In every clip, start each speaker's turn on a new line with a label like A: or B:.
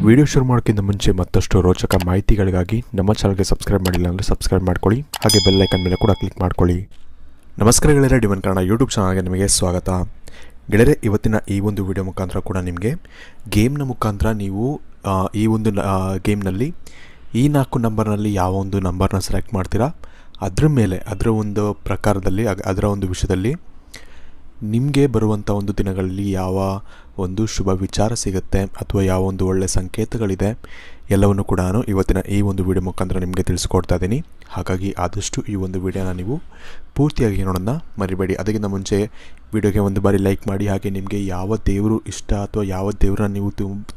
A: Video ಶುರು ಮಾಡೋಕ್ಕಿಂತ ಮುಂಚೆ ಮತ್ತಷ್ಟು ರೋಚಕ ಮಾಹಿತಿಗಳಿಗಾಗಿ ನಮ್ಮ ಚಾನಲ್ಗೆ ಸಬ್ಸ್ಕ್ರೈಬ್ ಮಾಡಿಲ್ಲ ಅಂದರೆ ಸಬ್ಸ್ಕ್ರೈಬ್ ಮಾಡ್ಕೊಳ್ಳಿ, ಹಾಗೆ ಬೆಲ್ ಐಕನ್ ಮೇಲೆ ಕೂಡ ಕ್ಲಿಕ್ ಮಾಡ್ಕೊಳ್ಳಿ. ನಮಸ್ಕಾರ ಗೆಳೆಯರೆ, ಡಿವನ್ ಕನ್ನಡ ಯೂಟ್ಯೂಬ್ ಚಾನಲ್ಗೆ ನಿಮಗೆ ಸ್ವಾಗತ. ಗೆಳೆಯರೆ, ಇವತ್ತಿನ ಈ ಒಂದು ವಿಡಿಯೋ ಮುಖಾಂತರ ಕೂಡ ನಿಮಗೆ ಗೇಮ್ನ ಮುಖಾಂತರ ನೀವು ಈ ಒಂದು ಗೇಮ್ನಲ್ಲಿ ಈ 4 ನಂಬರ್ನಲ್ಲಿ ಯಾವ ಒಂದು ನಂಬರ್ನ ಸೆಲೆಕ್ಟ್ ಮಾಡ್ತೀರಾ ಅದರ ಮೇಲೆ ಅದರ ಒಂದು ಪ್ರಕಾರದಲ್ಲಿ ಅದರ ಒಂದು ವಿಷಯದಲ್ಲಿ ನಿಮಗೆ ಬರುವಂಥ ಒಂದು ದಿನಗಳಲ್ಲಿ ಯಾವ ಒಂದು ಶುಭ ವಿಚಾರ ಸಿಗುತ್ತೆ ಅಥವಾ ಯಾವ ಒಂದು ಒಳ್ಳೆಯ ಸಂಕೇತಗಳಿದೆ ಎಲ್ಲವನ್ನು ಕೂಡ ನಾನು ಇವತ್ತಿನ ಈ ಒಂದು ವಿಡಿಯೋ ಮುಖಾಂತರ ನಿಮಗೆ ತಿಳಿಸ್ಕೊಡ್ತಾ ಇದ್ದೀನಿ. ಹಾಗಾಗಿ ಆದಷ್ಟು ಈ ಒಂದು ವಿಡಿಯೋನ ನೀವು ಪೂರ್ತಿಯಾಗಿ ನೋಡೋಣ ಮರಿಬೇಡಿ. ಅದಕ್ಕಿಂತ ಮುಂಚೆ ವಿಡಿಯೋಗೆ ಒಂದು ಬಾರಿ ಲೈಕ್ ಮಾಡಿ, ಹಾಗೆ ನಿಮಗೆ ಯಾವ ದೇವರು ಇಷ್ಟ ಅಥವಾ ಯಾವ ದೇವರನ್ನ ನೀವು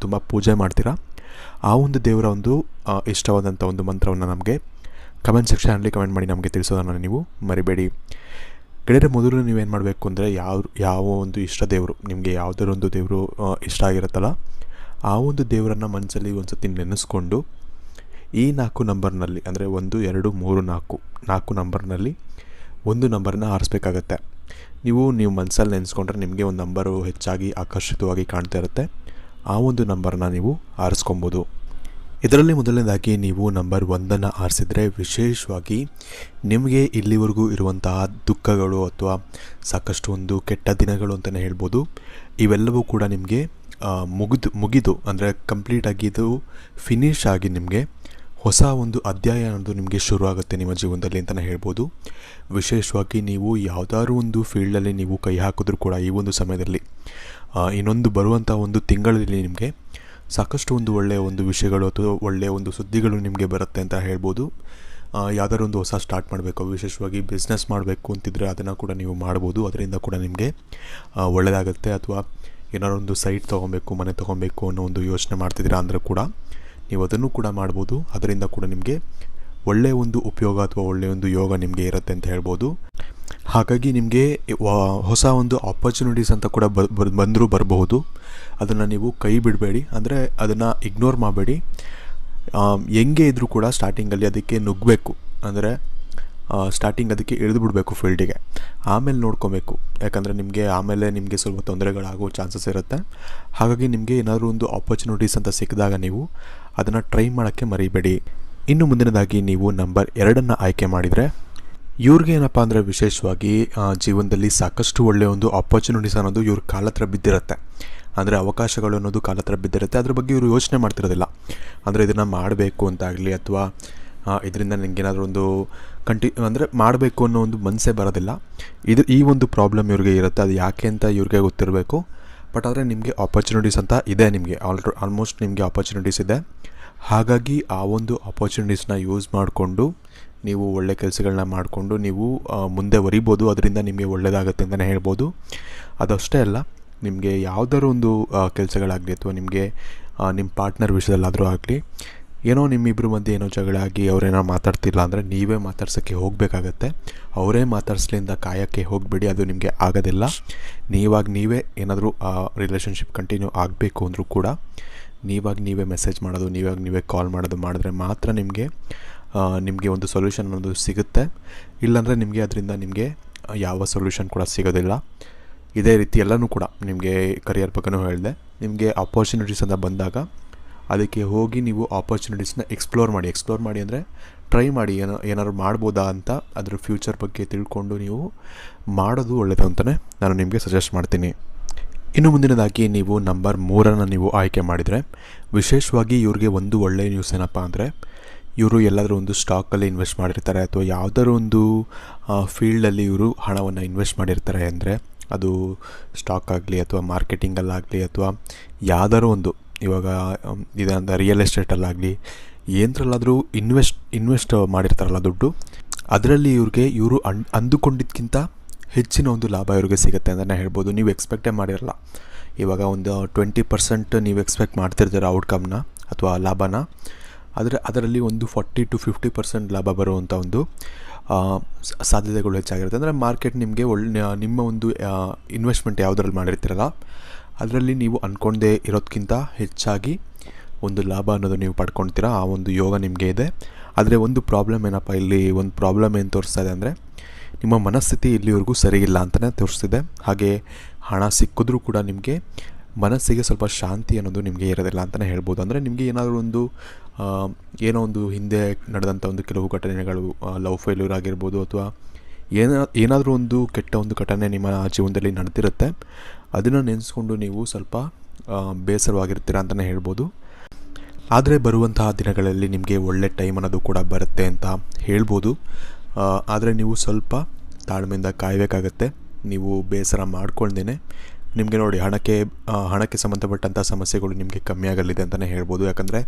A: ತುಂಬ ಪೂಜೆ ಮಾಡ್ತೀರಾ ಆ ಒಂದು ದೇವರ ಒಂದು ಇಷ್ಟವಾದಂಥ ಒಂದು ಮಂತ್ರವನ್ನು ನಮಗೆ ಕಮೆಂಟ್ ಸೆಕ್ಷನಲ್ಲಿ ಕಮೆಂಟ್ ಮಾಡಿ ನಮಗೆ ತಿಳಿಸೋದನ್ನು ನೀವು ಮರಿಬೇಡಿ. ಗೆಳೆಯರೆ, ಮೊದಲು ನೀವೇನು ಮಾಡಬೇಕು ಅಂದರೆ ಯಾವ ಒಂದು ಇಷ್ಟ ದೇವರು ನಿಮಗೆ ಯಾವುದಾದ್ರು ಒಂದು ದೇವರು ಇಷ್ಟ ಆಗಿರುತ್ತಲ್ಲ ಆ ಒಂದು ದೇವರನ್ನು ಮನಸ್ಸಲ್ಲಿ ಒಂದು ಸತಿ ನೆನೆಸ್ಕೊಂಡು ಈ 4 ನಂಬರ್ನಲ್ಲಿ ಅಂದರೆ 1, 2, 3, 4 ನಂಬರ್ನಲ್ಲಿ ಒಂದು ನಂಬರನ್ನ ಆರಿಸ್ಬೇಕಾಗತ್ತೆ. ನೀವು ಮನಸ್ಸಲ್ಲಿ ನೆನೆಸ್ಕೊಂಡ್ರೆ ನಿಮಗೆ ಒಂದು ನಂಬರು ಹೆಚ್ಚಾಗಿ ಆಕರ್ಷಿತವಾಗಿ ಕಾಣ್ತಾ ಇರುತ್ತೆ. ಆ ಒಂದು ನಂಬರನ್ನ ನೀವು ಆರಿಸ್ಕೊಬೋದು. ಇದರಲ್ಲಿ ಮೊದಲನೇದಾಗಿ ನೀವು ನಂಬರ್ 1 ಆರಿಸಿದರೆ ವಿಶೇಷವಾಗಿ ನಿಮಗೆ ಇಲ್ಲಿವರೆಗೂ ಇರುವಂತಹ ದುಃಖಗಳು ಅಥವಾ ಸಾಕಷ್ಟು ಒಂದು ಕೆಟ್ಟ ದಿನಗಳು ಅಂತಲೇ ಹೇಳ್ಬೋದು, ಇವೆಲ್ಲವೂ ಕೂಡ ನಿಮಗೆ ಮುಗಿದು ಅಂದರೆ ಕಂಪ್ಲೀಟ್ ಆಗಿದ್ದು ಫಿನಿಶ್ ಆಗಿ ನಿಮಗೆ ಹೊಸ ಒಂದು ಅಧ್ಯಾಯ ಅನ್ನೋದು ನಿಮಗೆ ಶುರು ಆಗುತ್ತೆ ನಿಮ್ಮ ಜೀವನದಲ್ಲಿ ಅಂತಲೇ ಹೇಳ್ಬೋದು. ವಿಶೇಷವಾಗಿ ನೀವು ಯಾವುದಾದ್ರೂ ಒಂದು ಫೀಲ್ಡಲ್ಲಿ ನೀವು ಕೈ ಹಾಕಿದ್ರೂ ಕೂಡ ಈ ಒಂದು ಸಮಯದಲ್ಲಿ ಇನ್ನೊಂದು ಬರುವಂಥ ಒಂದು ತಿಂಗಳಲ್ಲಿ ನಿಮಗೆ ಸಾಕಷ್ಟು ಒಂದು ಒಳ್ಳೆಯ ಒಂದು ವಿಷಯಗಳು ಅಥವಾ ಒಳ್ಳೆಯ ಒಂದು ಸುದ್ದಿಗಳು ನಿಮಗೆ ಬರುತ್ತೆ ಅಂತ ಹೇಳ್ಬೋದು. ಯಾವುದಾದ್ರು ಒಂದು ಹೊಸ ಸ್ಟಾರ್ಟ್ ಮಾಡಬೇಕು, ವಿಶೇಷವಾಗಿ ಬಿಸ್ನೆಸ್ ಮಾಡಬೇಕು ಅಂತಿದ್ರೆ ಅದನ್ನು ಕೂಡ ನೀವು ಮಾಡ್ಬೋದು. ಅದರಿಂದ ಕೂಡ ನಿಮಗೆ ಒಳ್ಳೆಯದಾಗುತ್ತೆ. ಅಥವಾ ಏನಾದ್ರು ಒಂದು ಸೈಟ್ ತೊಗೊಬೇಕು, ಮನೆ ತೊಗೊಬೇಕು ಅನ್ನೋ ಒಂದು ಯೋಚನೆ ಮಾಡ್ತಿದ್ದೀರಾ ಅಂದರೆ ಕೂಡ ನೀವು ಅದನ್ನು ಕೂಡ ಮಾಡ್ಬೋದು. ಅದರಿಂದ ಕೂಡ ನಿಮಗೆ ಒಳ್ಳೆಯ ಒಂದು ಉಪಯೋಗ ಅಥವಾ ಒಳ್ಳೆಯ ಒಂದು ಯೋಗ ನಿಮಗೆ ಇರುತ್ತೆ ಅಂತ ಹೇಳ್ಬೋದು. ಹಾಗಾಗಿ ನಿಮಗೆ ಹೊಸ ಒಂದು ಆಪರ್ಚುನಿಟೀಸ್ ಅಂತ ಕೂಡ ಬಂದರೂ ಬರಬಹುದು. ಅದನ್ನು ನೀವು ಕೈ ಬಿಡಬೇಡಿ, ಅಂದರೆ ಅದನ್ನು ಇಗ್ನೋರ್ ಮಾಡಬೇಡಿ. ಹೆಂಗೆ ಇದ್ದರೂ ಕೂಡ ಸ್ಟಾರ್ಟಿಂಗಲ್ಲಿ ಅದಕ್ಕೆ ನುಗ್ಗಬೇಕು, ಅಂದರೆ ಸ್ಟಾರ್ಟಿಂಗ್ ಅದಕ್ಕೆ ಇಳಿದು ಬಿಡಬೇಕು ಫೀಲ್ಡಿಗೆ, ಆಮೇಲೆ ನೋಡ್ಕೊಬೇಕು. ಯಾಕಂದರೆ ಆಮೇಲೆ ನಿಮಗೆ ಸ್ವಲ್ಪ ತೊಂದರೆಗಳಾಗೋ ಚಾನ್ಸಸ್ ಇರುತ್ತೆ. ಹಾಗಾಗಿ ನಿಮಗೆ ಏನಾದರೂ ಒಂದು ಆಪರ್ಚುನಿಟೀಸ್ ಅಂತ ಸಿಕ್ಕಿದಾಗ ನೀವು ಅದನ್ನು ಟ್ರೈ ಮಾಡೋಕ್ಕೆ ಮರಿಬೇಡಿ. ಇನ್ನು ಮುಂದಿನದಾಗಿ ನೀವು ನಂಬರ್ 2 ಆಯ್ಕೆ ಮಾಡಿದರೆ ಇವ್ರಿಗೆ ಏನಪ್ಪ ಅಂದರೆ ವಿಶೇಷವಾಗಿ ಜೀವನದಲ್ಲಿ ಸಾಕಷ್ಟು ಒಳ್ಳೆಯ ಒಂದು ಆಪರ್ಚುನಿಟೀಸ್ ಅನ್ನೋದು ಇವ್ರ ಕಾಲ ಹತ್ರ ಬಿದ್ದಿರುತ್ತೆ. ಅಂದರೆ ಅವಕಾಶಗಳು ಅನ್ನೋದು ಕಾಲ ಹತ್ರ ಬಿದ್ದಿರುತ್ತೆ. ಅದ್ರ ಬಗ್ಗೆ ಇವರು ಯೋಚನೆ ಮಾಡ್ತಿರೋದಿಲ್ಲ. ಅಂದರೆ ಇದನ್ನು ಮಾಡಬೇಕು ಅಂತಾಗಲಿ ಅಥವಾ ಇದರಿಂದ ನನಗೇನಾದರೂ ಒಂದು ಅಂದರೆ ಮಾಡಬೇಕು ಅನ್ನೋ ಒಂದು ಮನಸ್ಸೇ ಬರೋದಿಲ್ಲ. ಈ ಒಂದು ಪ್ರಾಬ್ಲಮ್ ಇವ್ರಿಗೆ ಇರುತ್ತೆ. ಅದು ಯಾಕೆ ಅಂತ ಇವ್ರಿಗೆ ಗೊತ್ತಿರಬೇಕು. ಬಟ್ ಆದರೆ ನಿಮಗೆ ಆಪರ್ಚುನಿಟೀಸ್ ಅಂತ ಇದೆ, ನಿಮಗೆ ಆಲ್ಮೋಸ್ಟ್ ನಿಮಗೆ ಆಪರ್ಚುನಿಟೀಸ್ ಇದೆ. ಹಾಗಾಗಿ ಆ ಒಂದು ಆಪರ್ಚುನಿಟೀಸ್ನ ಯೂಸ್ ಮಾಡಿಕೊಂಡು ನೀವು ಒಳ್ಳೆ ಕೆಲಸಗಳನ್ನ ಮಾಡಿಕೊಂಡು ನೀವು ಮುಂದೆ ವರಿಬೋದು. ಅದರಿಂದ ನಿಮಗೆ ಒಳ್ಳೆಯದಾಗುತ್ತೆ ಅಂತಲೇ ಹೇಳ್ಬೋದು. ಅದಷ್ಟೇ ಅಲ್ಲ, ನಿಮಗೆ ಯಾವುದಾದ್ರು ಒಂದು ಕೆಲಸಗಳಾಗಲಿ ಅಥವಾ ನಿಮಗೆ ನಿಮ್ಮ ಪಾರ್ಟ್ನರ್ ವಿಷಯದಲ್ಲಾದರೂ ಆಗಲಿ ಏನೋ ನಿಮ್ಮಿಬ್ಬರ ಮಧ್ಯೆ ಏನೋ ಜಗಳ ಆಗಿ ಅವರೇನೋ ಮಾತಾಡ್ತಿಲ್ಲ ಅಂದರೆ ನೀವೇ ಮಾತಾಡ್ಸೋಕ್ಕೆ ಹೋಗಬೇಕಾಗತ್ತೆ. ಅವರೇ ಮಾತಾಡ್ಸ್ಲಿಂದ ಕಾಯೋಕ್ಕೆ ಹೋಗಬೇಡಿ, ಅದು ನಿಮಗೆ ಆಗೋದಿಲ್ಲ. ನೀವೇ ಏನಾದರೂ ರಿಲೇಷನ್ಶಿಪ್ ಕಂಟಿನ್ಯೂ ಆಗಬೇಕು ಅಂದರೂ ಕೂಡ ನೀವೇ ಮೆಸೇಜ್ ಮಾಡೋದು, ನೀವೇ ಕಾಲ್ ಮಾಡೋದು ಮಾಡಿದ್ರೆ ಮಾತ್ರ ನಿಮಗೆ ಒಂದು ಸೊಲ್ಯೂಷನ್ ಅನ್ನೋದು ಸಿಗುತ್ತೆ. ಇಲ್ಲಾಂದರೆ ಅದರಿಂದ ನಿಮಗೆ ಯಾವ ಸೊಲ್ಯೂಷನ್ ಕೂಡ ಸಿಗೋದಿಲ್ಲ. ಇದೇ ರೀತಿ ಎಲ್ಲನೂ ಕೂಡ ನಿಮಗೆ ಕರಿಯರ್ ಬಗ್ಗೆನೂ ಹೇಳಿದೆ. ನಿಮಗೆ ಆಪರ್ಚುನಿಟೀಸ್ ಅಂತ ಬಂದಾಗ ಅದಕ್ಕೆ ಹೋಗಿ ನೀವು ಆಪರ್ಚುನಿಟೀಸ್ನ ಎಕ್ಸ್ಪ್ಲೋರ್ ಮಾಡಿ ಅಂದರೆ ಟ್ರೈ ಮಾಡಿ, ಏನಾದ್ರು ಮಾಡ್ಬೋದಾ ಅಂತ ಅದರ ಫ್ಯೂಚರ್ ಬಗ್ಗೆ ತಿಳ್ಕೊಂಡು ನೀವು ಮಾಡೋದು ಒಳ್ಳೆಯದು ಅಂತಲೇ ನಾನು ನಿಮಗೆ ಸಜೆಸ್ಟ್ ಮಾಡ್ತೀನಿ. ಇನ್ನು ಮುಂದಿನದಾಗಿ ನೀವು ನಂಬರ್ 3 ನೀವು ಆಯ್ಕೆ ಮಾಡಿದರೆ ವಿಶೇಷವಾಗಿ ಇವ್ರಿಗೆ ಒಂದು ಒಳ್ಳೆಯ ನ್ಯೂಸ್ ಏನಪ್ಪ ಅಂದರೆ ಇವರು ಎಲ್ಲಾದರೂ ಒಂದು ಸ್ಟಾಕಲ್ಲಿ ಇನ್ವೆಸ್ಟ್ ಮಾಡಿರ್ತಾರೆ ಅಥವಾ ಯಾವುದಾದ್ರು ಒಂದು ಫೀಲ್ಡಲ್ಲಿ ಇವರು ಹಣವನ್ನು ಇನ್ವೆಸ್ಟ್ ಮಾಡಿರ್ತಾರೆ ಅಂದರೆ ಅದು ಸ್ಟಾಕ್ ಆಗಲಿ ಅಥವಾ ಮಾರ್ಕೆಟಿಂಗಲ್ಲಾಗಲಿ ಅಥವಾ ಯಾವುದಾದ್ರು ಒಂದು ಇವಾಗ ಇದಂತ ರಿಯಲ್ ಎಸ್ಟೇಟಲ್ಲಾಗಲಿ ಏನರಲ್ಲಾದರೂ ಇನ್ವೆಸ್ಟ್ ಮಾಡಿರ್ತಾರಲ್ಲ ದುಡ್ಡು, ಅದರಲ್ಲಿ ಇವರು ಅಂದುಕೊಂಡಿದ್ದಕ್ಕಿಂತ ಹೆಚ್ಚಿನ ಒಂದು ಲಾಭ ಇವ್ರಿಗೆ ಸಿಗುತ್ತೆ ಅಂತಲೇ ಹೇಳ್ಬೋದು. ನೀವು ಎಕ್ಸ್ಪೆಕ್ಟೇ ಮಾಡಿರಲ್ಲ. ಇವಾಗ ಒಂದು 20% ನೀವು ಎಕ್ಸ್ಪೆಕ್ಟ್ ಮಾಡ್ತಿರ್ತೀರ ಔಟ್ಕಮ್ನ ಅಥವಾ ಲಾಭನ, ಆದರೆ ಅದರಲ್ಲಿ ಒಂದು 40 to 50% ಲಾಭ ಬರುವಂಥ ಒಂದು ಸಾಧ್ಯತೆಗಳು ಹೆಚ್ಚಾಗಿರುತ್ತೆ. ಅಂದರೆ ಮಾರ್ಕೆಟ್ ನಿಮಗೆ ನಿಮ್ಮ ಒಂದು ಇನ್ವೆಸ್ಟ್ಮೆಂಟ್ ಯಾವುದರಲ್ಲಿ ಮಾಡಿರ್ತೀರಲ್ಲ ಅದರಲ್ಲಿ ನೀವು ಅಂದ್ಕೊಂಡೇ ಇರೋದಕ್ಕಿಂತ ಹೆಚ್ಚಾಗಿ ಒಂದು ಲಾಭ ಅನ್ನೋದು ನೀವು ಪಡ್ಕೊಳ್ತೀರಾ. ಆ ಒಂದು ಯೋಗ ನಿಮಗೆ ಇದೆ. ಆದರೆ ಒಂದು ಪ್ರಾಬ್ಲಮ್ ಏನಪ್ಪ, ಇಲ್ಲಿ ಒಂದು ಪ್ರಾಬ್ಲಮ್ ಏನು ತೋರಿಸ್ತಾ ಇದೆ ಅಂದರೆ ನಿಮ್ಮ ಮನಸ್ಥಿತಿ ಇಲ್ಲಿವರೆಗೂ ಸರಿಯಿಲ್ಲ ಅಂತಲೇ ತೋರಿಸ್ತಿದೆ. ಹಾಗೆ ಹಣ ಸಿಕ್ಕಿದ್ರೂ ಕೂಡ ನಿಮಗೆ ಮನಸ್ಸಿಗೆ ಸ್ವಲ್ಪ ಶಾಂತಿ ಅನ್ನೋದು ನಿಮಗೆ ಇರೋದಿಲ್ಲ ಅಂತಲೇ ಹೇಳ್ಬೋದು. ಅಂದರೆ ನಿಮಗೆ ಏನಾದರೂ ಒಂದು ಏನೋ ಒಂದು ಹಿಂದೆ ನಡೆದಂಥ ಒಂದು ಕೆಲವು ಘಟನೆಗಳು, ಲವ್ ಫೇಲ್ಯೂರ್ ಆಗಿರ್ಬೋದು, ಅಥವಾ ಏನಾದರೂ ಒಂದು ಕೆಟ್ಟ ಒಂದು ಘಟನೆ ನಿಮ್ಮ ಜೀವನದಲ್ಲಿ ನಡೆದಿರುತ್ತೆ, ಅದನ್ನು ನೆನೆಸ್ಕೊಂಡು ನೀವು ಸ್ವಲ್ಪ ಬೇಸರವಾಗಿರ್ತೀರ ಅಂತಲೇ ಹೇಳ್ಬೋದು. ಆದರೆ ಬರುವಂತಹ ದಿನಗಳಲ್ಲಿ ನಿಮಗೆ ಒಳ್ಳೆ ಟೈಮ್ ಅನ್ನೋದು ಕೂಡ ಬರುತ್ತೆ ಅಂತ ಹೇಳ್ಬೋದು. ಆದರೆ ನೀವು ಸ್ವಲ್ಪ ತಾಳ್ಮೆಯಿಂದ ಕಾಯಬೇಕಾಗತ್ತೆ. ನೀವು ಬೇಸರ ಮಾಡ್ಕೊಳ್ದೇನೆ ನಿಮಗೆ ನೋಡಿ ಹಣಕ್ಕೆ ಸಂಬಂಧಪಟ್ಟಂಥ ಸಮಸ್ಯೆಗಳು ನಿಮಗೆ ಕಮ್ಮಿ ಆಗಲಿದೆ ಅಂತಲೇ ಹೇಳ್ಬೋದು. ಯಾಕಂದರೆ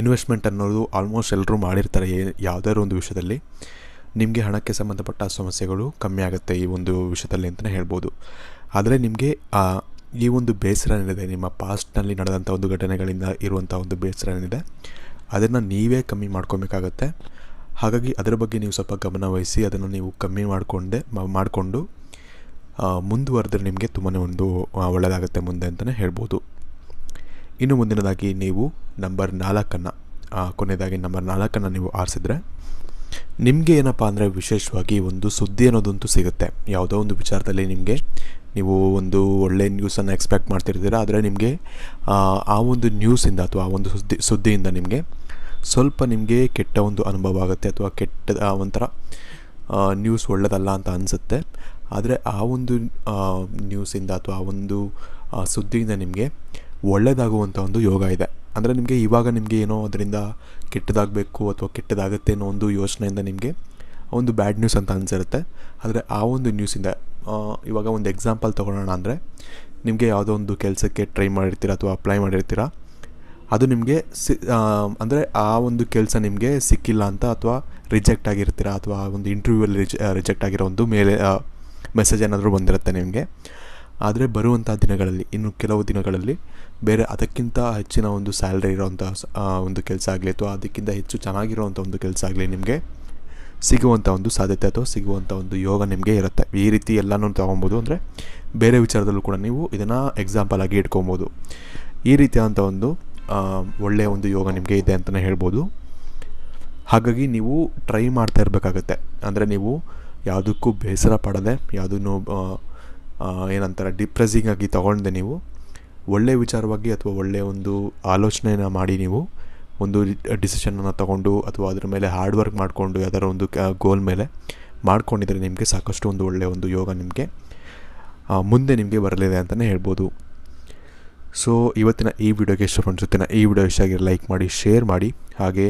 A: ಇನ್ವೆಸ್ಟ್ಮೆಂಟ್ ಅನ್ನೋದು ಆಲ್ಮೋಸ್ಟ್ ಎಲ್ಲರೂ ಮಾಡಿರ್ತಾರೆ ಯಾವುದಾದ್ರು ಒಂದು ವಿಷಯದಲ್ಲಿ. ನಿಮಗೆ ಹಣಕ್ಕೆ ಸಂಬಂಧಪಟ್ಟ ಸಮಸ್ಯೆಗಳು ಕಮ್ಮಿ ಆಗುತ್ತೆ ಈ ಒಂದು ವಿಷಯದಲ್ಲಿ ಅಂತಲೇ ಹೇಳ್ಬೋದು. ಆದರೆ ನಿಮಗೆ ಈ ಒಂದು ಬೇಸರ ಏನಿದೆ, ನಿಮ್ಮ ಪಾಸ್ಟ್ನಲ್ಲಿ ನಡೆದಂಥ ಒಂದು ಘಟನೆಗಳಿಂದ ಇರುವಂಥ ಒಂದು ಬೇಸರ ಏನಿದೆ, ಅದನ್ನು ನೀವೇ ಕಮ್ಮಿ ಮಾಡ್ಕೊಬೇಕಾಗತ್ತೆ. ಹಾಗಾಗಿ ಅದರ ಬಗ್ಗೆ ನೀವು ಸ್ವಲ್ಪ ಗಮನ ವಹಿಸಿ ಅದನ್ನು ನೀವು ಕಮ್ಮಿ ಮಾಡಿಕೊಂಡು ಮುಂದುವರೆದ್ರೆ ನಿಮಗೆ ತುಂಬಾ ಒಂದು ಒಳ್ಳೆಯದಾಗುತ್ತೆ ಮುಂದೆ ಅಂತಲೇ ಹೇಳ್ಬೋದು. ಇನ್ನು ಮುಂದಿನದಾಗಿ ನೀವು ನಂಬರ್ 4 ಕೊನೆಯದಾಗಿ ನಂಬರ್ 4 ನೀವು ಆರಿಸಿದ್ರೆ ನಿಮಗೆ ಏನಪ್ಪ ಅಂದರೆ ವಿಶೇಷವಾಗಿ ಒಂದು ಸುದ್ದಿ ಅನ್ನೋದಂತೂ ಸಿಗುತ್ತೆ. ಯಾವುದೋ ಒಂದು ವಿಚಾರದಲ್ಲಿ ನೀವು ಒಂದು ಒಳ್ಳೆಯ ನ್ಯೂಸನ್ನು ಎಕ್ಸ್ಪೆಕ್ಟ್ ಮಾಡ್ತಿರ್ತೀರ, ಆದರೆ ನಿಮಗೆ ಆ ಒಂದು ನ್ಯೂಸಿಂದ ಅಥವಾ ಆ ಒಂದು ಸುದ್ದಿಯಿಂದ ಸ್ವಲ್ಪ ನಿಮಗೆ ಕೆಟ್ಟ ಒಂದು ಅನುಭವ ಆಗುತ್ತೆ, ಅಥವಾ ಕೆಟ್ಟ ಒಂಥರ ನ್ಯೂಸ್ ಒಳ್ಳೆಯದಲ್ಲ ಅಂತ ಅನಿಸುತ್ತೆ. ಆದರೆ ಆ ಒಂದು ನ್ಯೂಸಿಂದ ಅಥವಾ ಆ ಒಂದು ಸುದ್ದಿಯಿಂದ ನಿಮಗೆ ಒಳ್ಳೆಯದಾಗುವಂಥ ಒಂದು ಯೋಗ ಇದೆ. ಅಂದರೆ ಇವಾಗ ಏನೋ ಅದರಿಂದ ಕೆಟ್ಟದಾಗಬೇಕು ಅಥವಾ ಕೆಟ್ಟದಾಗುತ್ತೆ ಅನ್ನೋ ಒಂದು ಯೋಚನೆಯಿಂದ ನಿಮಗೆ ಒಂದು ಬ್ಯಾಡ್ ನ್ಯೂಸ್ ಅಂತ ಅನಿಸಿರುತ್ತೆ. ಆದರೆ ಆ ಒಂದು ನ್ಯೂಸಿಂದ ಇವಾಗ ಒಂದು ಎಕ್ಸಾಂಪಲ್ ತೊಗೊಳ್ಳೋಣ ಅಂದರೆ, ನಿಮಗೆ ಯಾವುದೋ ಒಂದು ಕೆಲಸಕ್ಕೆ ಟ್ರೈ ಮಾಡಿರ್ತೀರ ಅಥವಾ ಅಪ್ಲೈ ಮಾಡಿರ್ತೀರ, ಅದು ನಿಮಗೆ ಅಂದರೆ ಆ ಒಂದು ಕೆಲಸ ನಿಮಗೆ ಸಿಕ್ಕಿಲ್ಲ ಅಂತ, ಅಥವಾ ರಿಜೆಕ್ಟ್ ಆಗಿರ್ತೀರ, ಅಥವಾ ಒಂದು ಇಂಟರ್ವ್ಯೂವಲ್ಲಿ ರಿಜೆಕ್ಟ್ ಆಗಿರೋ ಒಂದು ಮೆಸೇಜ್ ಏನಾದರೂ ಬಂದಿರುತ್ತೆ ನಿಮಗೆ. ಆದರೆ ಬರುವಂಥ ದಿನಗಳಲ್ಲಿ, ಇನ್ನು ಕೆಲವು ದಿನಗಳಲ್ಲಿ ಬೇರೆ ಅದಕ್ಕಿಂತ ಹೆಚ್ಚಿನ ಒಂದು ಸ್ಯಾಲ್ರಿ ಇರೋವಂಥ ಒಂದು ಕೆಲಸ ಆಗಲಿ, ಅಥವಾ ಅದಕ್ಕಿಂತ ಹೆಚ್ಚು ಚೆನ್ನಾಗಿರೋವಂಥ ಒಂದು ಕೆಲಸ ಆಗಲಿ ನಿಮಗೆ ಸಿಗುವಂಥ ಒಂದು ಸಾಧ್ಯತೆ ಅಥವಾ ಸಿಗುವಂಥ ಒಂದು ಯೋಗ ನಿಮಗೆ ಇರುತ್ತೆ. ಈ ರೀತಿ ಎಲ್ಲನೂ ತೊಗೊಬೋದು. ಅಂದರೆ ಬೇರೆ ವಿಚಾರದಲ್ಲೂ ಕೂಡ ನೀವು ಇದನ್ನು ಎಕ್ಸಾಂಪಲ್ ಆಗಿ ಇಟ್ಕೊಬೋದು. ಈ ರೀತಿಯಾದಂಥ ಒಂದು ಒಳ್ಳೆಯ ಒಂದು ಯೋಗ ನಿಮಗೆ ಇದೆ ಅಂತಲೇ ಹೇಳ್ಬೋದು. ಹಾಗಾಗಿ ನೀವು ಟ್ರೈ ಮಾಡ್ತಾ ಇರಬೇಕಾಗತ್ತೆ. ಅಂದರೆ ನೀವು ಯಾವುದಕ್ಕೂ ಬೇಸರ ಪಡದೆ, ಯಾವುದನ್ನು ಏನಂತಾರೆ ಡಿಪ್ರೆಸಿಂಗ್ ಆಗಿ ತೊಗೊಂಡೆ ನೀವು ಒಳ್ಳೆಯ ವಿಚಾರವಾಗಿ ಅಥವಾ ಒಳ್ಳೆಯ ಒಂದು ಆಲೋಚನೆಯನ್ನು ಮಾಡಿ ನೀವು ಒಂದು ಡಿಸಿಷನನ್ನು ತೊಗೊಂಡು, ಅಥವಾ ಅದರ ಮೇಲೆ ಹಾರ್ಡ್ ವರ್ಕ್ ಮಾಡಿಕೊಂಡು ಯಾವ್ದಾರ ಒಂದು ಗೋಲ್ ಮೇಲೆ ಮಾಡ್ಕೊಂಡಿದ್ರೆ ನಿಮಗೆ ಸಾಕಷ್ಟು ಒಂದು ಒಳ್ಳೆಯ ಒಂದು ಯೋಗ ನಿಮಗೆ ಮುಂದೆ ನಿಮಗೆ ಬರಲಿದೆ ಅಂತಲೇ ಹೇಳ್ಬೋದು. ಸೊ ಇವತ್ತಿನ ಈ ವಿಡಿಯೋಗೆ ಇಷ್ಟ ಅನಿಸುತ್ತೆ. ಈ ವಿಡಿಯೋ ಇಷ್ಟ ಆಗಿ ಲೈಕ್ ಮಾಡಿ, ಶೇರ್ ಮಾಡಿ. ಹಾಗೆ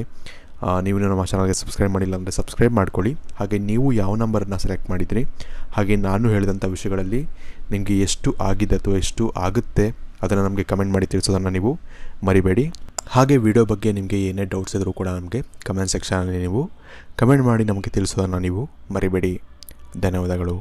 A: ನೀವು ನಮ್ಮ ಚಾನಲ್ಗೆ ಸಬ್ಸ್ಕ್ರೈಬ್ ಮಾಡಿಲ್ಲ ಅಂದರೆ ಸಬ್ಸ್ಕ್ರೈಬ್ ಮಾಡ್ಕೊಳ್ಳಿ. ಹಾಗೆ ನೀವು ಯಾವ ನಂಬರನ್ನು ಸೆಲೆಕ್ಟ್ ಮಾಡಿದಿರಿ, ಹಾಗೆ ನಾನು ಹೇಳಿದಂಥ ವಿಷಯಗಳಲ್ಲಿ ನಿಮಗೆ ಎಷ್ಟು ಆಗಿದೆ ಅಥವಾ ಎಷ್ಟು ಆಗುತ್ತೆ ಅದನ್ನು ನಮಗೆ ಕಮೆಂಟ್ ಮಾಡಿ ತಿಳಿಸೋದನ್ನು ನೀವು ಮರಿಬೇಡಿ. ಹಾಗೆ ವಿಡಿಯೋ ಬಗ್ಗೆ ನಿಮಗೆ ಏನೇ ಡೌಟ್ಸ್ ಇದ್ದರೂ ಕೂಡ ನಮಗೆ ಕಮೆಂಟ್ ಸೆಕ್ಷನಲ್ಲಿ ನೀವು ಕಮೆಂಟ್ ಮಾಡಿ ನಮಗೆ ತಿಳಿಸೋದನ್ನು ನೀವು ಮರಿಬೇಡಿ. ಧನ್ಯವಾದಗಳು.